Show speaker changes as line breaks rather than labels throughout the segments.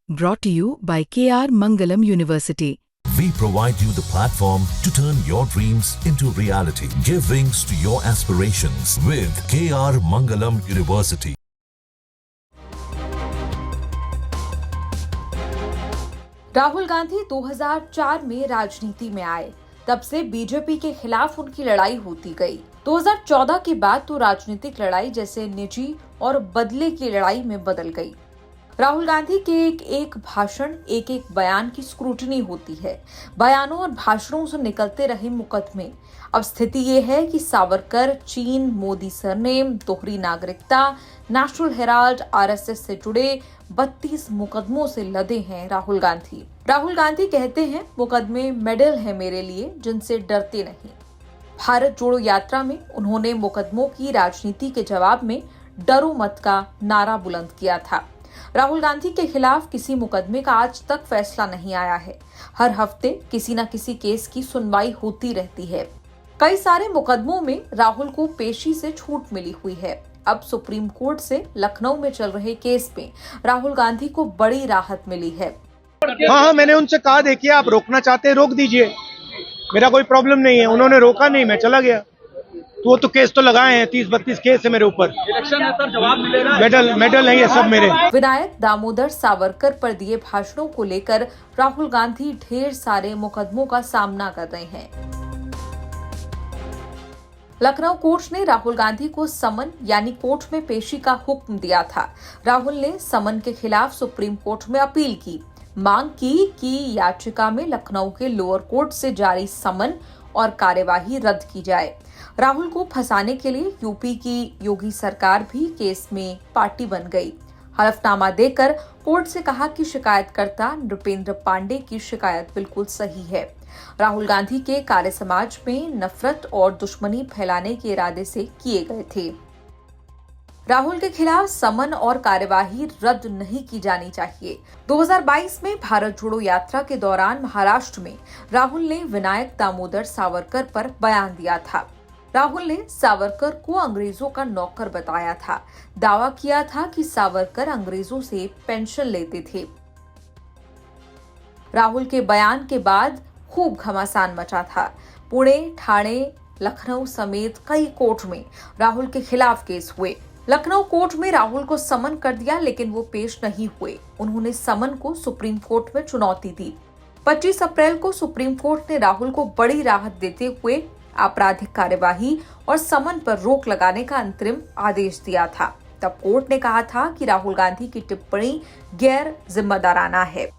Brought to you by KR Mangalam University.
We provide you the platform to turn your dreams into reality. Give wings to your aspirations with KR Mangalam University.
Rahul Gandhi 2004 में राजनीति में आए। तब से BJP के खिलाफ उनकी लड़ाई होती गई। 2014 के बाद तो राजनीतिक लड़ाई जैसे निजी और बदले की लड़ाई में बदल गई। राहुल गांधी के एक भाषण, एक बयान की स्क्रूटनी होती है। बयानों और भाषणों से निकलते रहे मुकदमे। अब स्थिति ये है कि सावरकर, चीन, मोदी सरनेम, दोहरी नागरिकता, नेशनल हेराल्ड, आरएसएस से जुड़े 32 मुकदमों से लदे हैं राहुल गांधी। राहुल गांधी कहते हैं, मुकदमे मेडल है मेरे लिए, जिनसे डरते नहीं। भारत जोड़ो यात्रा में उन्होंने मुकदमों की राजनीति के जवाब में डरो मत का नारा बुलंद किया था। राहुल गांधी के खिलाफ किसी मुकदमे का आज तक फैसला नहीं आया है। हर हफ्ते किसी न किसी केस की सुनवाई होती रहती है। कई सारे मुकदमों में राहुल को पेशी से छूट मिली हुई है। अब सुप्रीम कोर्ट से लखनऊ में चल रहे केस में राहुल गांधी को बड़ी राहत मिली है।
हाँ, मैंने उनसे कहा, देखिए आप रोकना चाहते हैं रोक दीजिए, मेरा कोई प्रॉब्लम नहीं है। उन्होंने रोका नहीं, मैं चला गया। तो वो तो केस तो लगाए हैं, 30-32 केस है मेरे ऊपर। इलेक्शन है सर, जवाब मिलेगा। मेडल है ये सब मेरे।
विनायक दामोदर सावरकर पर दिए भाषणों को लेकर राहुल गांधी ढेर सारे मुकदमों का सामना कर रहे हैं। लखनऊ कोर्ट ने राहुल गांधी को समन यानी कोर्ट में पेशी का हुक्म दिया था। राहुल ने समन के खिलाफ सुप्रीम कोर्ट में अपील की, मांग की कि याचिका में लखनऊ के लोअर कोर्ट से जारी समन और कार्यवाही रद्द की जाए। राहुल को फंसाने के लिए यूपी की योगी सरकार भी केस में पार्टी बन गई। हलफनामा देकर कोर्ट से कहा कि शिकायतकर्ता नृपेंद्र पांडे की शिकायत बिल्कुल सही है। राहुल गांधी के कार्य समाज में नफरत और दुश्मनी फैलाने के इरादे से किए गए थे। राहुल के खिलाफ समन और कार्यवाही रद्द नहीं की जानी चाहिए। 2022 में भारत जोड़ो यात्रा के दौरान महाराष्ट्र में राहुल ने विनायक दामोदर सावरकर पर बयान दिया था। राहुल ने सावरकर को अंग्रेजों का नौकर बताया था। दावा किया था कि सावरकर अंग्रेजों से पेंशन लेते थे। राहुल के बयान के बाद खूब घमासान मचा था। पुणे, ठाणे, लखनऊ समेत कई कोर्ट में राहुल के खिलाफ केस हुए। लखनऊ कोर्ट में राहुल को समन कर दिया, लेकिन वो पेश नहीं हुए। उन्होंने समन को सुप्रीम कोर्ट में चुनौती दी। 25 अप्रैल को सुप्रीम कोर्ट ने राहुल को बड़ी राहत देते हुए आपराधिक कार्यवाही और समन पर रोक लगाने का अंतरिम आदेश दिया था। तब कोर्ट ने कहा था कि राहुल गांधी की टिप्पणी गैर जिम्मेदाराना है।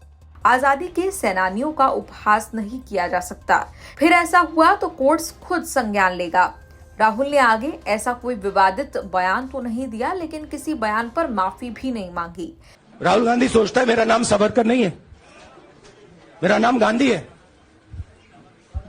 आजादी के सेनानियों का उपहास नहीं किया जा सकता। फिर ऐसा हुआ तो कोर्ट खुद संज्ञान लेगा। राहुल ने आगे ऐसा कोई विवादित बयान तो नहीं दिया, लेकिन किसी बयान पर माफी भी नहीं मांगी।
राहुल गांधी सोचता है मेरा नाम सावरकर नहीं है, मेरा नाम गांधी है।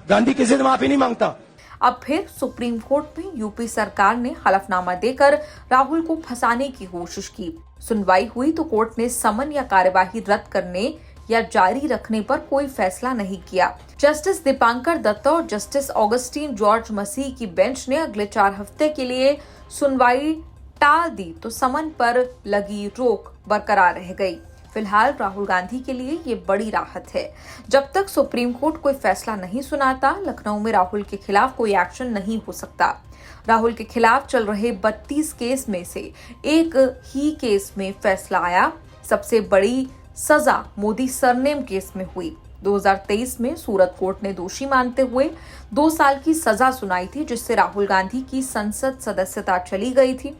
गांधी किसी से माफी नहीं मांगता।
अब फिर सुप्रीम कोर्ट में यूपी सरकार ने हलफनामा देकर राहुल को फंसाने की कोशिश की। सुनवाई हुई तो कोर्ट ने समन या कार्यवाही रद्द करने या जारी रखने पर कोई फैसला नहीं किया। जस्टिस दीपांकर दत्ता और जस्टिस ऑगस्टीन जॉर्ज मसीह की बेंच ने अगले 4 हफ्ते के लिए सुनवाई टाल दी तो समन पर लगी रोक बरकरार रह गई। फिलहाल राहुल गांधी के लिए ये बड़ी राहत है। जब तक सुप्रीम कोर्ट कोई फैसला नहीं सुनाता, लखनऊ में राहुल के खिलाफ कोई एक्शन नहीं हो सकता। राहुल के खिलाफ चल रहे 32 केस में से एक ही केस में फैसला आया। सबसे बड़ी सजा मोदी सरनेम केस में हुई। 2023 में सूरत कोर्ट ने दोषी मानते हुए 2 साल की सजा सुनाई थी, जिससे राहुल गांधी की संसद सदस्यता चली गई थी।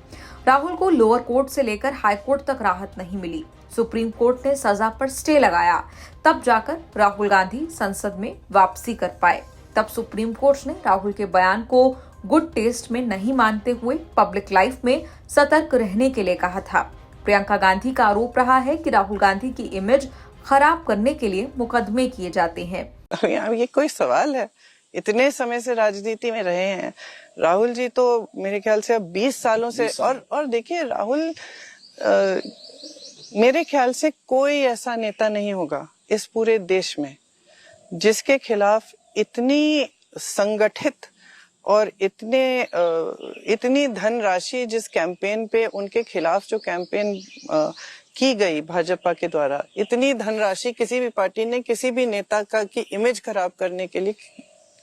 राहुल को लोअर कोर्ट से लेकर हाई कोर्ट तक राहत नहीं मिली। सुप्रीम कोर्ट ने सजा पर स्टे लगाया, तब जाकर राहुल गांधी संसद में वापसी कर पाए। तब सुप्रीम कोर्ट ने राहुल के बयान को गुड टेस्ट में नहीं मानते हुए पब्लिक लाइफ में सतर्क रहने के लिए कहा था। प्रियंका गांधी का आरोप रहा है कि राहुल गांधी की इमेज खराब करने के लिए मुकदमे किए जाते हैं।
ये कोई सवाल है? इतने समय से राजनीति में रहे हैं राहुल जी, तो मेरे ख्याल से अब 20 सालों से। और देखिए राहुल, मेरे ख्याल से कोई ऐसा नेता नहीं होगा इस पूरे देश में जिसके खिलाफ इतनी संगठित और इतनी धनराशि जिस कैंपेन पे उनके खिलाफ जो कैंपेन की गई भाजपा के द्वारा, इतनी धनराशि किसी भी पार्टी ने किसी भी नेता का की इमेज खराब करने के लिए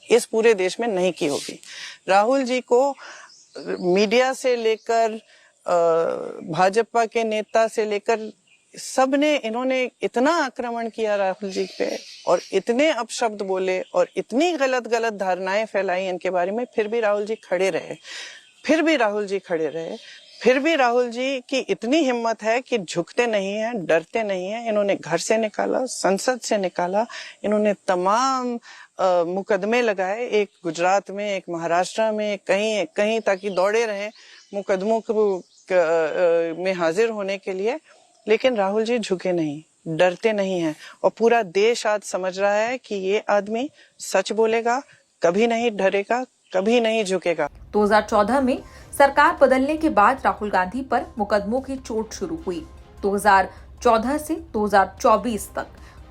इस पूरे देश में नहीं की होगी। राहुल जी को मीडिया से लेकर भाजपा के नेता से लेकर सब ने, इन्होंने इतना आक्रमण किया राहुल जी पे और इतने अपशब्द बोले और इतनी गलत गलत धारणाएं फैलाई इनके बारे में, फिर भी राहुल जी खड़े रहे, फिर भी राहुल जी की इतनी हिम्मत है कि झुकते नहीं हैं, डरते नहीं हैं। इन्होंने घर से निकाला, संसद से निकाला, इन्होंने तमाम मुकदमे लगाए, एक गुजरात में, एक महाराष्ट्र में, कहीं ताकि दौड़े रहे मुकदमों में हाजिर होने के लिए, लेकिन राहुल जी झुके नहीं, डरते नहीं हैं और पूरा देश आज समझ रहा है कि ये आदमी सच बोलेगा, कभी नहीं डरेगा, कभी नहीं झुकेगा।
2014 में सरकार बदलने के बाद राहुल गांधी पर मुकदमों की चोट शुरू हुई। 2014 से 2024 तक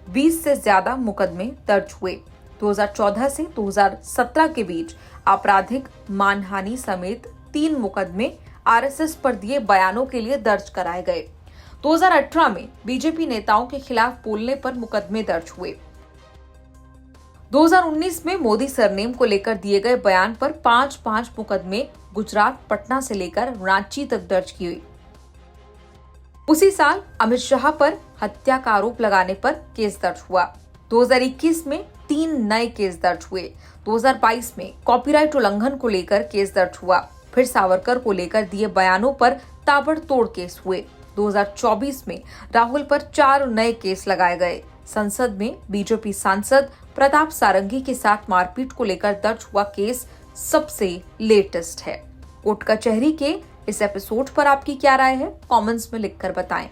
20 से ज्यादा मुकदमे दर्ज हुए। 2014 से 2017 के बीच आपराधिक मानहानि समेत 3 मुकदमे आरएसएस पर दिए बयानों के लिए दर्ज कराए गए। 2018 में बीजेपी नेताओं के खिलाफ बोलने पर मुकदमे दर्ज हुए। 2019 में मोदी सरनेम को लेकर दिए गए बयान पर 5 मुकदमे गुजरात, पटना से लेकर रांची तक दर्ज किए। उसी साल अमित शाह पर हत्या का आरोप लगाने पर केस दर्ज हुआ। 2021 में 3 नए केस दर्ज हुए। 2022 में कॉपीराइट उल्लंघन को लेकर केस दर्ज हुआ। फिर सावरकर को लेकर दिए बयानों पर ताबड़तोड़ केस हुए। 2024 में राहुल पर 4 नए केस लगाए गए। संसद में बीजेपी सांसद प्रताप सारंगी के साथ मारपीट को लेकर दर्ज हुआ केस सबसे लेटेस्ट है। कोर्ट कचहरी के इस एपिसोड पर आपकी क्या राय है? कमेंट्स में लिखकर बताएं।